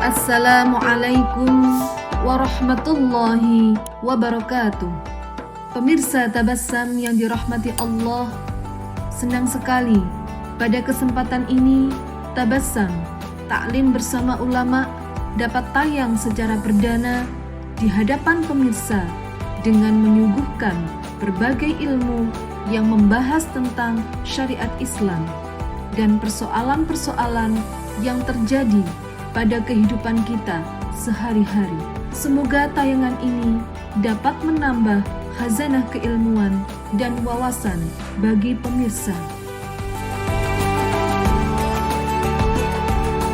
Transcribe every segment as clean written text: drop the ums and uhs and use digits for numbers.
Assalamualaikum warahmatullahi wabarakatuh. Pemirsa Tabassam yang dirahmati Allah, senang sekali pada kesempatan ini Tabassam Taklim bersama ulama dapat tayang secara perdana di hadapan pemirsa dengan menyuguhkan berbagai ilmu yang membahas tentang syariat Islam dan persoalan-persoalan yang terjadi pada kehidupan kita sehari-hari. Semoga tayangan ini dapat menambah khazanah keilmuan dan wawasan bagi pemirsa.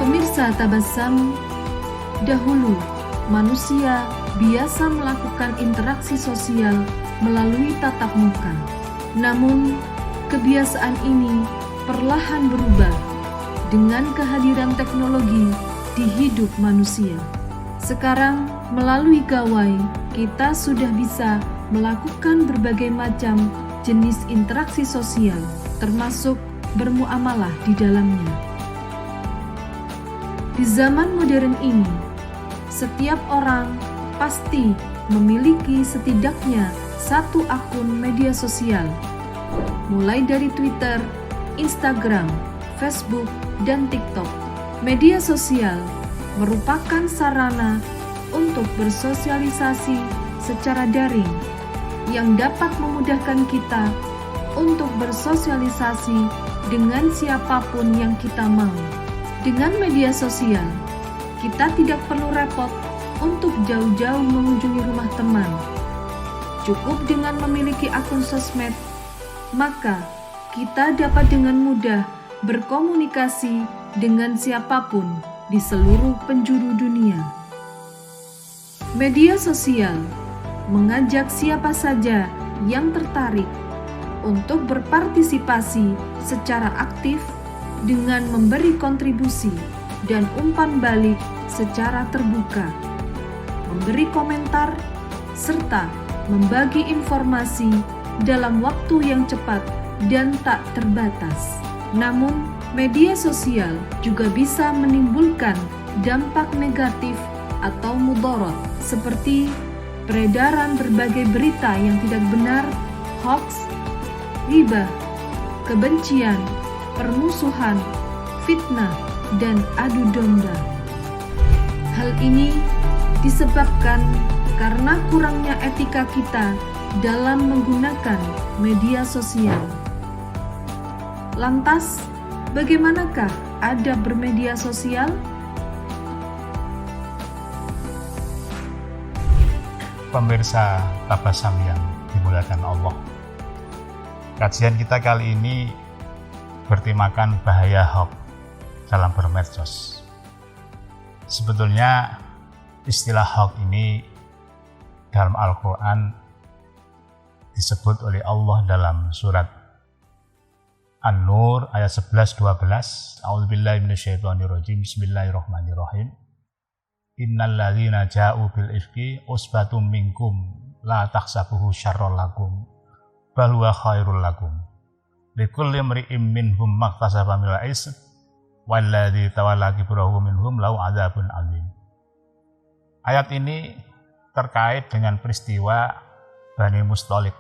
Pemirsa Tabassam, dahulu manusia biasa melakukan interaksi sosial melalui tatap muka. Namun, kebiasaan ini perlahan berubah dengan kehadiran teknologi di hidup manusia. Sekarang, melalui gawai, kita sudah bisa melakukan berbagai macam jenis interaksi sosial, termasuk bermuamalah di dalamnya. Di zaman modern ini, setiap orang pasti memiliki setidaknya satu akun media sosial, mulai dari Twitter, Instagram, Facebook, dan TikTok. Media sosial merupakan sarana untuk bersosialisasi secara daring yang dapat memudahkan kita untuk bersosialisasi dengan siapapun yang kita mau. Dengan media sosial, kita tidak perlu repot untuk jauh-jauh mengunjungi rumah teman. Cukup dengan memiliki akun sosmed, maka kita dapat dengan mudah berkomunikasi dengan siapapun di seluruh penjuru dunia. Media sosial mengajak siapa saja yang tertarik untuk berpartisipasi secara aktif dengan memberi kontribusi dan umpan balik secara terbuka, memberi komentar, serta membagi informasi dalam waktu yang cepat dan tak terbatas. Namun, media sosial juga bisa menimbulkan dampak negatif atau mudarat seperti peredaran berbagai berita yang tidak benar, hoax, ghibah, kebencian, permusuhan, fitnah, dan adu domba. Hal ini disebabkan karena kurangnya etika kita dalam menggunakan media sosial. Lantas, bagaimanakah adab bermedia sosial? Pemirsa Tabassam yang dimuliakan Allah, kajian kita kali ini bertemakan bahaya hoax dalam bermedsos. Sebetulnya istilah hoax ini dalam Al-Quran disebut oleh Allah dalam surat An-Nur ayat 11-12. A'udzubillahi minasyaitonirrajim. Bismillahirrahmanirrahim. Innal ladzina ja'u bil ifki usbatum minkum la tahsabuhu syarrol lakum bal huwa khairul lakum. Likulli imri'in minhum maktasaba minal ism walladzi tawalla kibrahu minhum lahu adzabun adzim. Ayat ini terkait dengan peristiwa Bani Mustalik.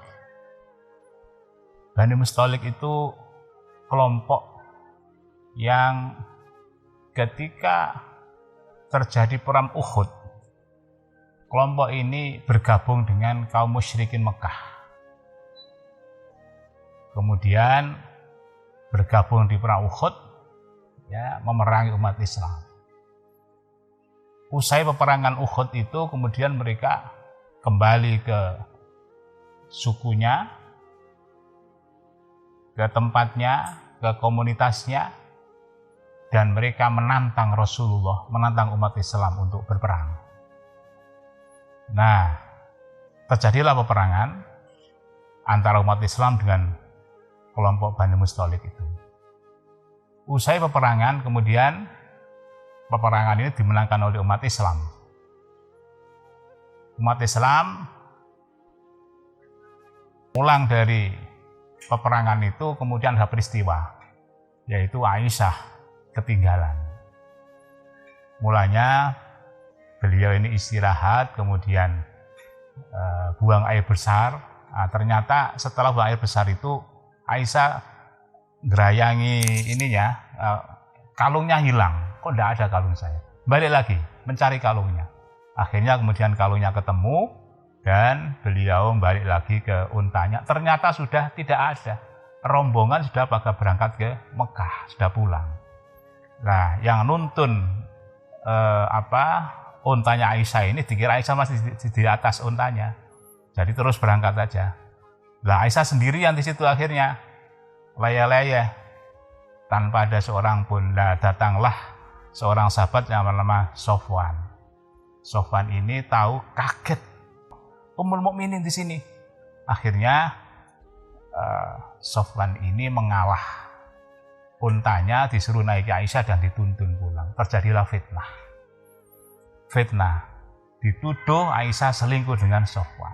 Bani Mustalik itu kelompok yang ketika terjadi perang Uhud, kelompok ini bergabung dengan kaum musyrikin Mekah. Kemudian bergabung di perang Uhud, memerangi umat Islam. Usai peperangan Uhud itu, kemudian mereka kembali ke sukunya, ke tempatnya, ke komunitasnya, dan mereka menantang Rasulullah, menantang umat Islam untuk berperang. Nah, terjadilah peperangan antara umat Islam dengan kelompok Bani Mustalik itu. Usai peperangan, kemudian peperangan ini dimenangkan oleh umat Islam. Umat Islam pulang dari peperangan itu, kemudian ada peristiwa, yaitu Aisyah ketinggalan. Mulanya beliau ini istirahat, kemudian buang air besar. Nah, ternyata setelah buang air besar itu Aisyah gerayangi ininya, kalungnya hilang. Kok tidak ada kalung saya? Balik lagi mencari kalungnya. Akhirnya kemudian kalungnya ketemu dan beliau balik lagi ke untanya. Ternyata sudah tidak ada. Rombongan sudah pada berangkat ke Mekah, sudah pulang. Nah, yang nuntun untanya Aisyah ini dikira Aisyah masih di atas untanya. Jadi terus berangkat aja. Lah Aisyah sendirian di situ akhirnya leyeh-leyeh tanpa ada seorang pun. Nah, datanglah seorang sahabat yang bernama Sofwan. Sofwan ini tahu, kaget. Ummul Mukminin di sini. Akhirnya Sofwan ini mengalah. Untanya disuruh naiki Aisyah dan dituntun pulang. Terjadilah fitnah. Dituduh Aisyah selingkuh dengan Sofwan.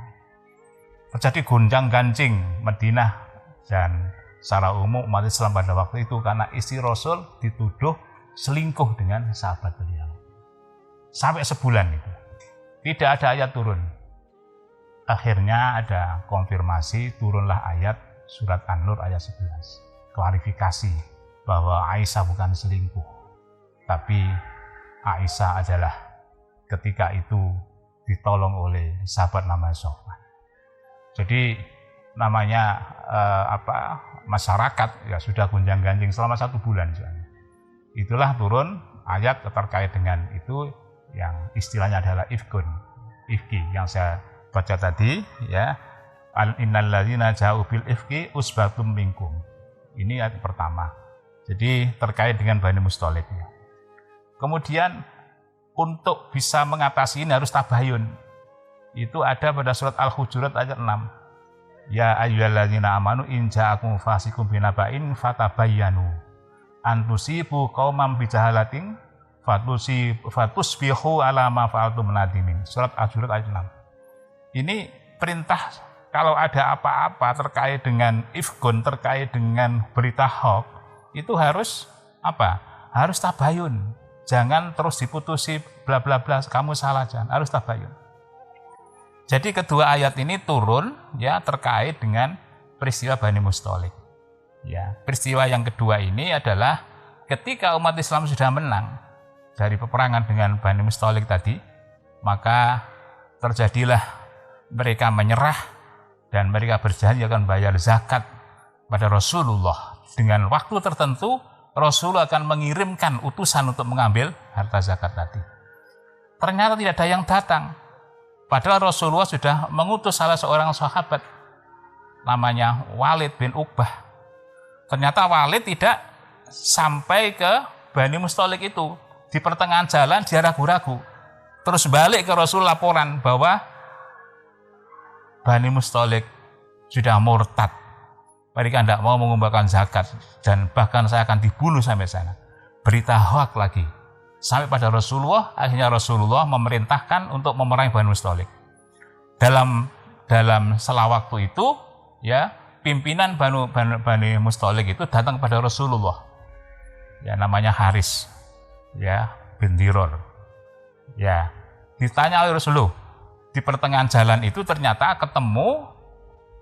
Terjadi gonjang-ganjing Madinah dan secara umum umat Islam pada waktu itu karena istri Rasul dituduh selingkuh dengan sahabat beliau. Sampai sebulan itu. Tidak ada ayat turun. Akhirnya ada konfirmasi, turunlah ayat surat An-Nur ayat 11. Klarifikasi bahwa Aisyah bukan selingkuh. Tapi Aisyah adalah ketika itu ditolong oleh sahabat namanya Sofwan. Jadi namanya masyarakat ya sudah gonjang-ganjing selama 1 bulan. Itulah turun ayat terkait dengan itu yang istilahnya adalah ifki yang saya baca tadi ya. Innal ladzina ja'u bil ifki usbatum minkum. Ini ayat pertama. Jadi terkait dengan Bani Musthalib ya. Kemudian untuk bisa mengatasi ini harus tabayun. Itu ada pada surat Al-Hujurat ayat 6. Ya ayyuhalladzina amanu in ja'akum fasiqun binaba'in fatabayyanu an tusibu qauman bijahalatin fatusbihu ala ma fa'altum nadimin. Surat Al-Hujurat ayat 6. Ini perintah kalau ada apa-apa terkait dengan ifkun, terkait dengan berita hoax, itu harus harus tabayun. Jangan terus diputusi bla bla bla, kamu salah, jangan, harus tabayun. Jadi kedua ayat ini turun ya terkait dengan peristiwa Bani Musthalib. Ya, peristiwa yang kedua ini adalah ketika umat Islam sudah menang dari peperangan dengan Bani Musthalib tadi, maka terjadilah mereka menyerah dan mereka berjanji akan bayar zakat pada Rasulullah. Dengan waktu tertentu Rasulullah akan mengirimkan utusan untuk mengambil harta zakat tadi. Ternyata tidak ada yang datang. Padahal Rasulullah sudah mengutus salah seorang sahabat namanya Walid bin Uqbah. Ternyata Walid tidak sampai ke Bani Musthalib itu. Di pertengahan jalan dia ragu-ragu. Terus balik ke Rasul laporan bahwa Bani Musthalib sudah murtad. Mereka tidak mau mengumbarkan zakat dan bahkan saya akan dibunuh sampai sana. Berita hoax lagi. Sampai pada Rasulullah, akhirnya Rasulullah memerintahkan untuk memerangi Bani Musthalib. Dalam selang waktu itu, ya pimpinan Bani Musthalib itu datang kepada Rasulullah. Ya namanya Haris, ya bin Diror. Ya ditanya oleh Rasulullah. Di pertengahan jalan itu ternyata ketemu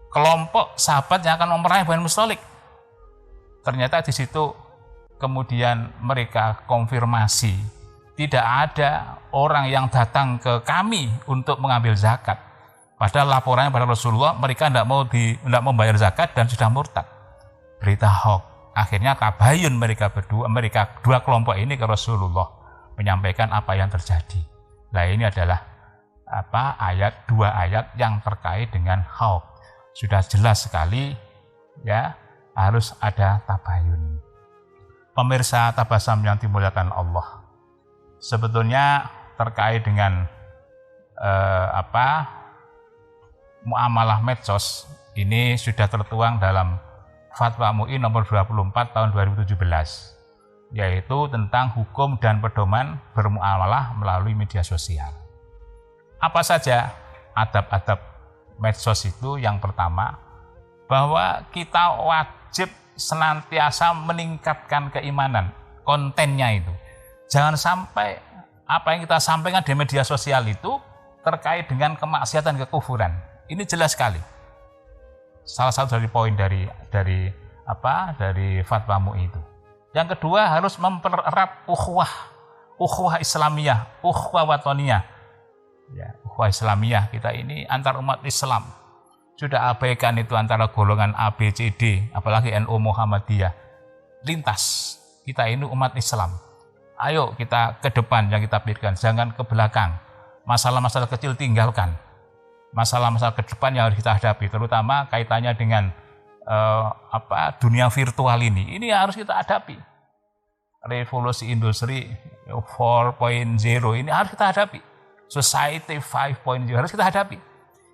kelompok sahabat yang akan memerangi Bani Musthalib. Ternyata di situ kemudian mereka konfirmasi tidak ada orang yang datang ke kami untuk mengambil zakat. Padahal laporannya pada Rasulullah mereka tidak mau bayar zakat dan sudah murtad. Berita hoax. Akhirnya tabayun mereka dua kelompok ini ke Rasulullah menyampaikan apa yang terjadi. Nah ini adalah dua ayat yang terkait dengan hoax. Sudah jelas sekali ya harus ada tabayun. Pemirsa Tabasam yang dimuliakan Allah, sebetulnya terkait dengan muamalah medsos ini sudah tertuang dalam Fatwa MUI nomor 24 tahun 2017, yaitu tentang hukum dan pedoman bermuamalah melalui media sosial. Apa saja adab-adab medsos itu? Yang pertama, bahwa kita wajib senantiasa meningkatkan keimanan kontennya itu. Jangan sampai apa yang kita sampaikan di media sosial itu terkait dengan kemaksiatan, kekufuran. Ini jelas sekali. Salah satu dari poin dari fatwa MUI itu. Yang kedua, harus mempererat ukhuwah Islamiyah, ukhuwah watoniyah. Ya, ukhuwah Islamiyah kita ini antar umat Islam. Sudah abaikan itu antara golongan A, B, C, D, apalagi NU Muhammadiyah. Lintas, kita ini umat Islam. Ayo kita ke depan yang kita pikirkan, jangan ke belakang. Masalah-masalah kecil tinggalkan. Masalah-masalah ke depan yang harus kita hadapi, terutama kaitannya dengan dunia virtual ini. Ini harus kita hadapi. Revolusi industri 4.0 ini harus kita hadapi. Society 5.0 harus kita hadapi.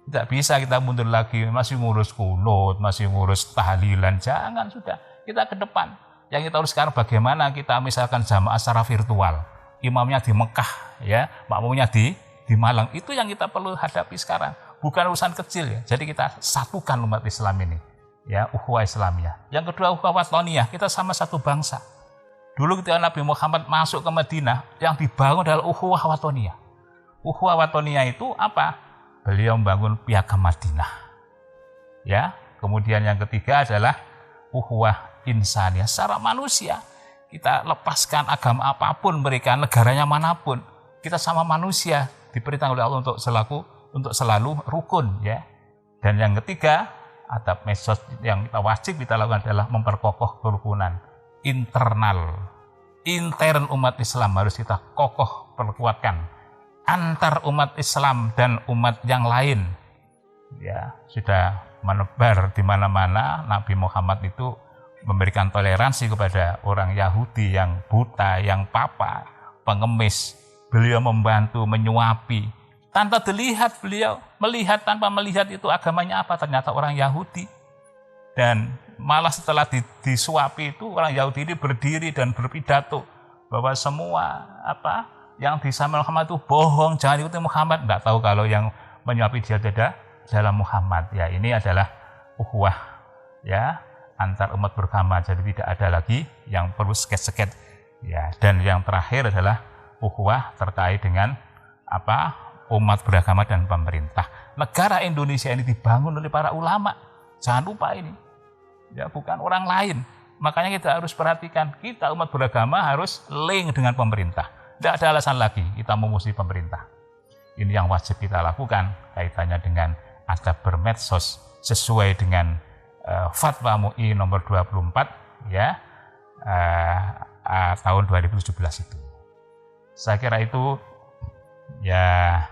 Tidak bisa kita mundur lagi, masih ngurus kunut, masih ngurus tahlilan. Jangan, sudah. Kita ke depan. Yang kita harus sekarang bagaimana kita misalkan jamaah secara virtual. Imamnya di Mekah, ya, makmumnya di Malang. Itu yang kita perlu hadapi sekarang. Bukan urusan kecil ya. Jadi kita satukan umat Islam ini. Ya, ukhuwah Islamiyah. Yang kedua, ukhuwah watoniyah. Kita sama satu bangsa. Dulu ketika Nabi Muhammad masuk ke Madinah, yang dibangun adalah ukhuwah watoniyah. Ukhuwah watoniyah itu apa? Beliau membangun piagam Madinah. Ya, kemudian yang ketiga adalah ukhuwah insaniyah, secara manusia. Kita lepaskan agama apapun mereka, negaranya manapun, kita sama manusia, diperintahkan oleh Allah untuk selalu rukun, ya. Dan yang ketiga, adab medsos yang kita wajib kita lakukan adalah memperkokoh kerukunan intern umat Islam, harus kita kokoh perkuatkan antar umat Islam dan umat yang lain. Ya, sudah menebar di mana-mana. Nabi Muhammad itu memberikan toleransi kepada orang Yahudi yang buta, yang papa, pengemis. Beliau membantu, menyuapi. Tanpa dilihat, beliau melihat tanpa melihat itu agamanya apa, ternyata orang Yahudi. Dan malah setelah disuapi itu, orang Yahudi ini berdiri dan berpidato bahwa semua yang disampaikan Muhammad itu bohong, jangan ikuti Muhammad. Nggak tahu kalau yang menyuapi dia adalah Muhammad. Ya, ini adalah ukhuwah, ya, antar umat beragama. Jadi tidak ada lagi yang perlu seket-seket. Ya, dan yang terakhir adalah ukhuwah terkait dengan umat beragama dan pemerintah. Negara Indonesia ini dibangun oleh para ulama. Jangan lupa ini. Ya, bukan orang lain. Makanya kita harus perhatikan, kita umat beragama harus link dengan pemerintah. Tidak ada alasan lagi kita memusuhi pemerintah. Ini yang wajib kita lakukan kaitannya dengan adab bermedsos sesuai dengan fatwa MUI nomor 24 ya tahun 2017 itu. Saya kira itu ya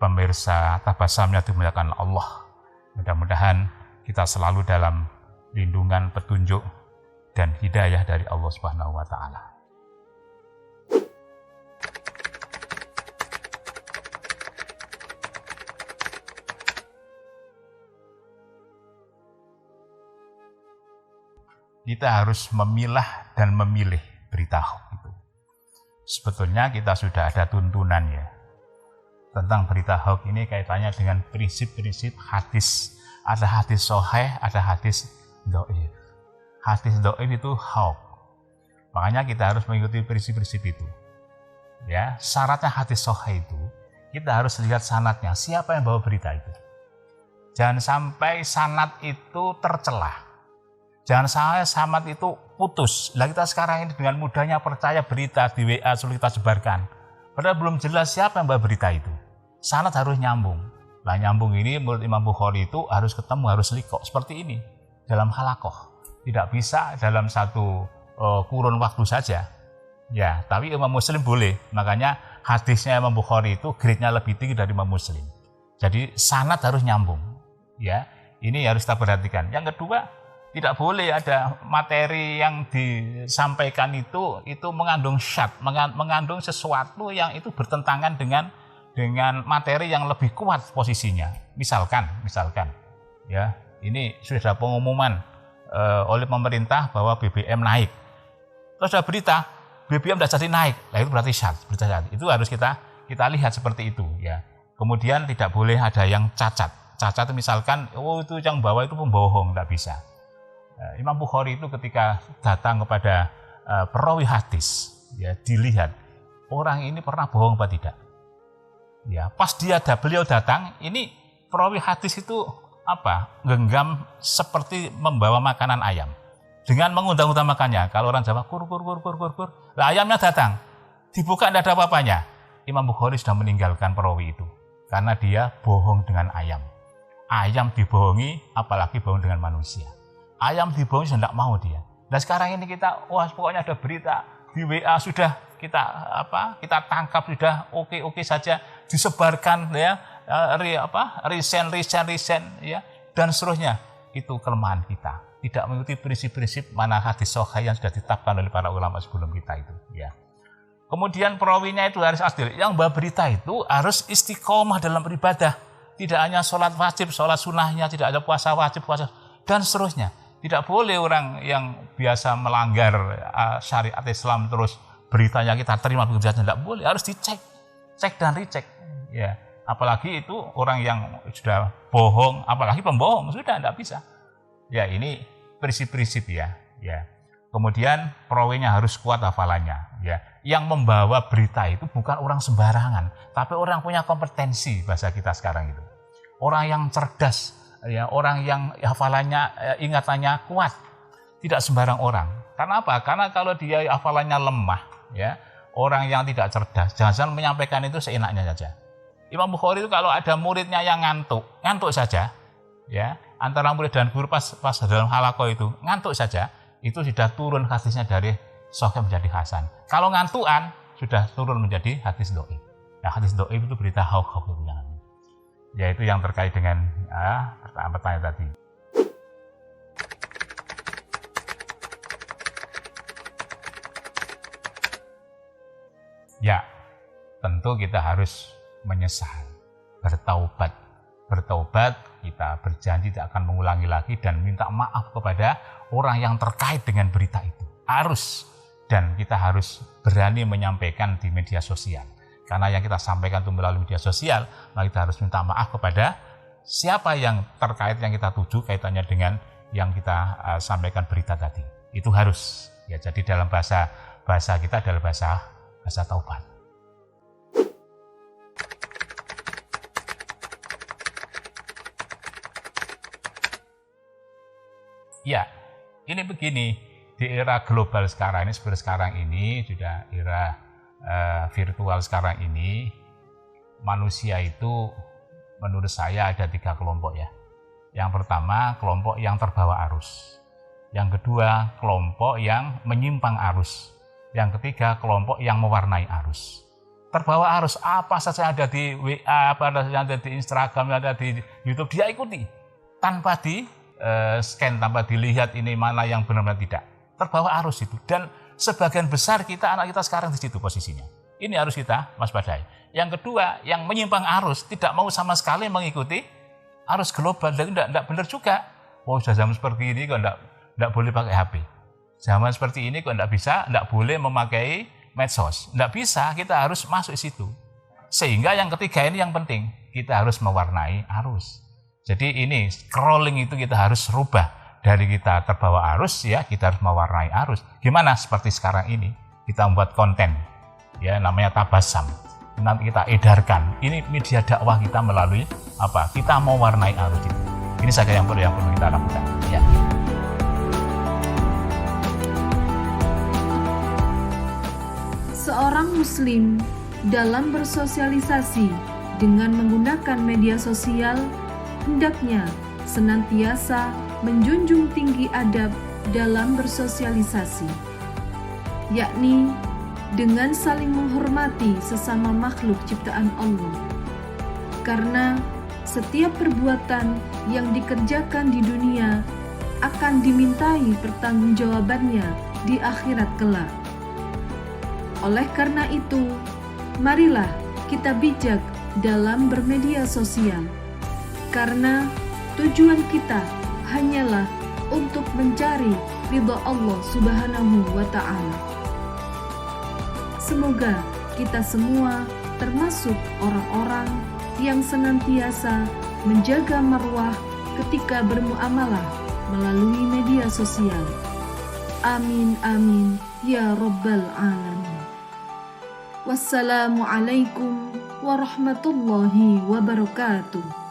pemirsa Tabassum yang dimuliakan Allah. Mudah-mudahan kita selalu dalam lindungan, petunjuk dan hidayah dari Allah Subhanahu wa taala. Kita harus memilah dan memilih berita hoax itu. Sebetulnya kita sudah ada tuntunan ya tentang berita hoax ini kaitannya dengan prinsip-prinsip hadis. Ada hadis sahih, ada hadis dhaif. Hadis dhaif itu hoax. Makanya kita harus mengikuti prinsip-prinsip itu. Ya, syaratnya hadis sahih itu kita harus lihat sanadnya, siapa yang bawa berita itu. Jangan sampai sanad itu tercelah. Jangan sampai sanad itu putus. Lah kita sekarang ini dengan mudahnya percaya berita di WA sulit kita sebarkan. Padahal belum jelas siapa yang bawa berita itu. Sanad harus nyambung. Lah nyambung ini menurut Imam Bukhari itu harus ketemu, harus liqo. Seperti ini dalam halaqah. Tidak bisa dalam satu kurun waktu saja. Ya, tapi Imam Muslim boleh. Makanya hadisnya Imam Bukhari itu grade-nya lebih tinggi dari Imam Muslim. Jadi sanad harus nyambung. Ya, ini harus kita perhatikan. Yang kedua, tidak boleh ada materi yang disampaikan itu mengandung syad, mengandung sesuatu yang itu bertentangan dengan materi yang lebih kuat posisinya. Misalkan, ya, ini sudah ada pengumuman oleh pemerintah bahwa BBM naik. Terus ada berita BBM sudah jadi naik, nah itu berarti syad, berita syad. Itu harus kita lihat seperti itu, ya. Kemudian tidak boleh ada yang cacat. Cacat misalkan, itu yang bawa itu pembohong, tidak bisa. Imam Bukhari itu ketika datang kepada perawi hadis, ya, dilihat orang ini pernah bohong apa tidak. Ya, pas beliau datang, ini perawi hadis itu genggam seperti membawa makanan ayam. Dengan mengundang-undang makannya. Kalau orang Jawa, kur. Lah ayamnya datang, dibuka tidak ada apa-apanya. Imam Bukhari sudah meninggalkan perawi itu. Karena dia bohong dengan ayam. Ayam dibohongi, apalagi bohong dengan manusia. Ayam dibohongi sudah tidak mau dia. Dan sekarang ini kita, pokoknya ada berita di WA sudah kita tangkap sudah oke saja, disebarkan ya, resign ya, dan seterusnya. Itu kelemahan kita. Tidak mengikuti prinsip-prinsip mana hadis sahih yang sudah ditetapkan oleh para ulama sebelum kita itu. Ya. Kemudian perawinya itu harus adil. Yang bawa berita itu harus istiqomah dalam beribadah. Tidak hanya sholat wajib, sholat sunnahnya, tidak ada puasa wajib, puasa, dan seterusnya. Tidak boleh orang yang biasa melanggar syariat Islam terus beritanya kita terima begitu saja. Tidak boleh, harus dicek. Cek dan recheck. Ya. Apalagi itu orang yang sudah bohong, apalagi pembohong, sudah tidak bisa. Ya, ini prinsip-prinsip ya. Kemudian perawinya harus kuat hafalannya ya. Yang membawa berita itu bukan orang sembarangan, tapi orang punya kompetensi, bahasa kita sekarang itu. Orang yang cerdas ya, orang yang hafalannya ingatannya kuat. Tidak sembarang orang. Karena apa? Karena kalau dia hafalannya lemah ya, orang yang tidak cerdas jangan menyampaikan itu seenaknya saja. Imam Bukhari itu kalau ada muridnya yang ngantuk saja ya, antara murid dan guru pas dalam halaqah itu ngantuk saja, itu sudah turun hadisnya dari sahih menjadi hasan. Kalau ngantuan sudah turun menjadi hadis dhaif. Nah, hadis dhaif itu berita hoax itu yang. Yaitu yang terkait dengan pertanyaan tadi. Ya, tentu kita harus menyesal, bertaubat, kita berjanji tidak akan mengulangi lagi dan minta maaf kepada orang yang terkait dengan berita itu. Harus, dan kita harus berani menyampaikan di media sosial. Karena yang kita sampaikan itu melalui media sosial, maka kita harus minta maaf kepada siapa yang terkait, yang kita tuju kaitannya dengan yang kita sampaikan berita tadi. Itu harus. Ya, jadi dalam bahasa kita adalah bahasa taubat. Ya, ini begini, di era global sekarang ini, seperti sekarang ini, sudah era virtual sekarang ini, manusia itu menurut saya ada 3 kelompok ya. Yang pertama, kelompok yang terbawa arus. Yang kedua, kelompok yang menyimpang arus. Yang ketiga, kelompok yang mewarnai arus. Terbawa arus, apa saja ada di WA, apa saja ada di Instagram, ada di YouTube, dia ikuti. Tanpa scan, tanpa dilihat ini mana yang benar-benar tidak. Terbawa arus itu. Dan sebagian besar anak kita sekarang di situ posisinya. Ini harus kita waspadai. Yang kedua, yang menyimpang arus, tidak mau sama sekali mengikuti arus global. Dan tidak benar juga. Sudah zaman seperti ini kok tidak boleh pakai HP. Zaman seperti ini kok tidak boleh memakai medsos. Tidak bisa, kita harus masuk di situ. Sehingga yang ketiga ini yang penting, kita harus mewarnai arus. Jadi ini scrolling itu kita harus rubah. Dari kita terbawa arus ya, kita harus mewarnai arus. Gimana? Seperti sekarang ini kita membuat konten ya, namanya Tabasam. Nanti kita edarkan. Ini media dakwah kita melalui apa? Kita mau warnai arus itu. Ini saja yang perlu kita lakukan. Ya. Seorang muslim dalam bersosialisasi dengan menggunakan media sosial hendaknya senantiasa menjunjung tinggi adab dalam bersosialisasi, yakni dengan saling menghormati sesama makhluk ciptaan Allah. Karena setiap perbuatan yang dikerjakan di dunia akan dimintai pertanggungjawabannya di akhirat kelak. Oleh karena itu, marilah kita bijak dalam bermedia sosial. Karena tujuan kita hanyalah untuk mencari ridha Allah Subhanahu wa Ta'ala. Semoga kita semua termasuk orang-orang yang senantiasa menjaga marwah ketika bermuamalah melalui media sosial. Amin amin ya rabbal alamin. Wassalamualaikum warahmatullahi wabarakatuh.